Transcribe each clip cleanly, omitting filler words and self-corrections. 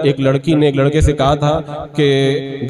ایک لڑکی نے ایک لڑکے سے کہا تھا کہ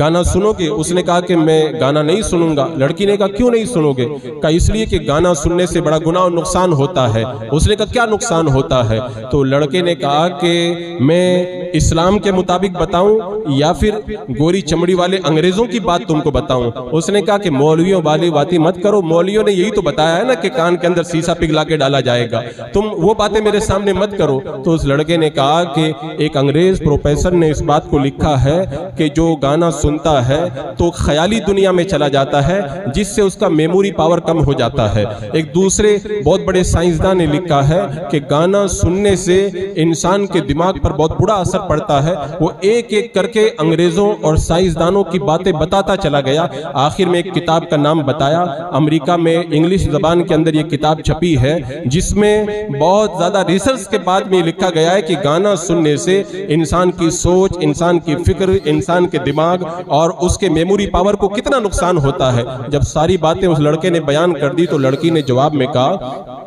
گانا سنو گے؟ اس نے کہا کہ میں گانا نہیں سنوں گا۔ لڑکی نے کہا کیوں نہیں سنو گے؟ کہا اس لیے کہ گانا سننے سے بڑا گناہ اور نقصان ہوتا ہے۔ اس نے کہا کیا نقصان ہوتا ہے؟ تو لڑکے نے کہا کہ میں اسلام کے مطابق بتاؤں یا پھر گوری چمڑی والے انگریزوں کی بات تم کو بتاؤں؟ اس نے کہا کہ مولویوں والی باتیں مت کرو، مولویوں نے یہی تو بتایا ہے نا کہ کان کے اندر سیسا پگھلا کے ڈالا جائے گا، تم وہ باتیں میرے سامنے مت کرو۔ تو اس لڑکے نے کہا کہ ایک انگریز پروفیسر نے اس بات کو لکھا ہے کہ جو گانا سنتا ہے تو خیالی دنیا میں چلا جاتا ہے جس سے اس کا میموری پاور کم ہو جاتا ہے۔ ایک دوسرے بہت بڑے سائنسدان نے لکھا ہے کہ گانا سننے سے انسان کے دماغ پر بہت برا اثر پڑتا ہے۔ وہ ایک ایک کر کے انگریزوں اور سائنسدانوں کی باتیں بتاتا چلا گیا، آخر میں ایک کتاب کا نام بتایا۔ امریکہ میں انگلش زبان کے اندر یہ کتاب چھپی ہے جس میں بہت زیادہ ریسرچ کے بعد میں لکھا گیا ہے کہ گانا سننے سے انسان کی سوچ، انسان کی فکر، انسان کے دماغ اور اس کے میموری پاور کو کتنا نقصان ہوتا ہے۔ جب ساری باتیں اس لڑکے نے بیان کر دی تو لڑکی نے جواب میں کہا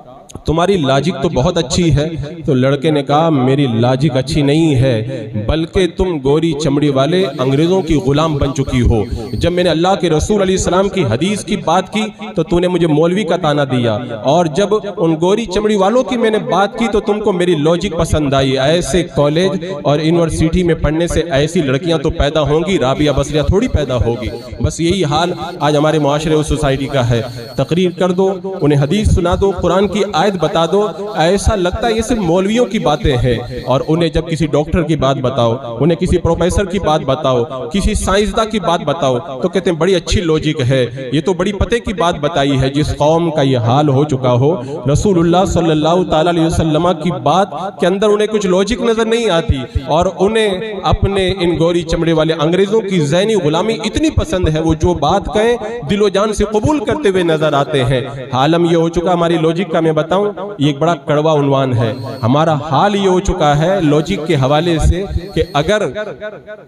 تمہاری لاجک تو بہت اچھی ہے۔ تو لڑکے نے کہا میری لاجک اچھی نہیں ہے بلکہ تم گوری چمڑی والے انگریزوں کی غلام بن چکی ہو۔ جب میں نے اللہ کے رسول علیہ السلام کی حدیث کی بات کی تو نے مجھے مولوی کا طعنہ دیا، اور جب ان گوری چمڑی والوں کی میں نے بات کی تو تم کو میری لاجک پسند آئی۔ ایسے کالج اور یونیورسٹی میں پڑھنے سے ایسی لڑکیاں تو پیدا ہوں گی، رابعہ بصریہ تھوڑی پیدا ہوگی۔ بس یہی حال آج ہمارے معاشرے اور سوسائٹی کا ہے۔ تقریر کر دو، انہیں حدیث سنا دو، قرآن کی آیت بتا دو، ایسا لگتا ہے یہ صرف مولویوں کی باتیں ہیں، اور انہیں جب کسی ڈاکٹر کی بات بتاؤ، انہیں کسی پروفیسر کی بات بتاؤ، کسی سائنسداں کی بات بتاؤ تو کہتے ہیں بڑی اچھی لوجک ہے، یہ تو بڑی پتے کی بات بتائی ہے۔ جس قوم کا یہ حال ہو چکا ہو، رسول اللہ صلی اللہ تعالیٰ علیہ وسلم کی بات کے اندر انہیں کچھ لوجک نظر نہیں آتی، اور انہیں اپنے ان گوری چمڑے والے انگریزوں کی ذہنی غلامی اتنی پسند ہے، وہ جو بات کہیں دل و جان سے قبول کرتے ہوئے نظر آتے ہیں۔ حالم یہ ہو چکا ہماری لوجک کا، میں بتاؤں یہ ایک بڑا کڑوا عنوان ہے، ہمارا حال یہ ہو چکا ہے لوجک کے حوالے سے کہ اگر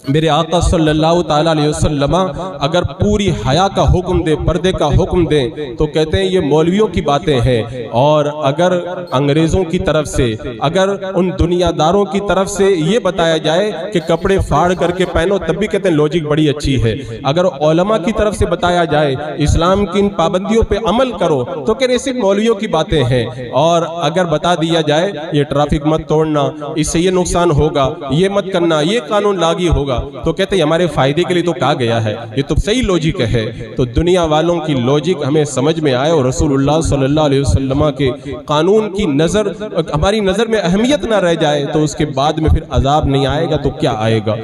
میرے آقا صلی اللہ تعالیٰ علیہ وسلم اگر پوری حیا کا حکم دے، پردے کا حکم دیں تو کہتے ہیں یہ مولویوں کی باتیں ہیں، اور اگر انگریزوں کی طرف سے، اگر ان دنیا داروں کی طرف سے یہ بتایا جائے کہ کپڑے پھاڑ کر کے پہنو تب بھی کہتے ہیں لوجک بڑی اچھی ہے۔ اگر علماء کی طرف سے بتایا جائے اسلام کی ان پابندیوں پہ عمل کرو تو کہتے ہیں صرف مولویوں کی باتیں ہیں، اور اگر بتا دیا جائے یہ ٹریفک مت توڑنا، اس سے یہ نقصان ہوگا، یہ مت کرنا، یہ قانون لاگو ہوگا، تو کہتے ہیں ہمارے فائدے کے لیے تو کہا گیا ہے، یہ تو صحیح لوجک ہے۔ تو دنیا والوں کی لوجک ہمیں سمجھ میں آئے اور رسول اللہ صلی اللہ علیہ وسلم کے قانون کی نظر ہماری نظر میں اہمیت نہ رہ جائے تو اس کے بعد میں پھر عذاب نہیں آئے گا تو کیا آئے گا۔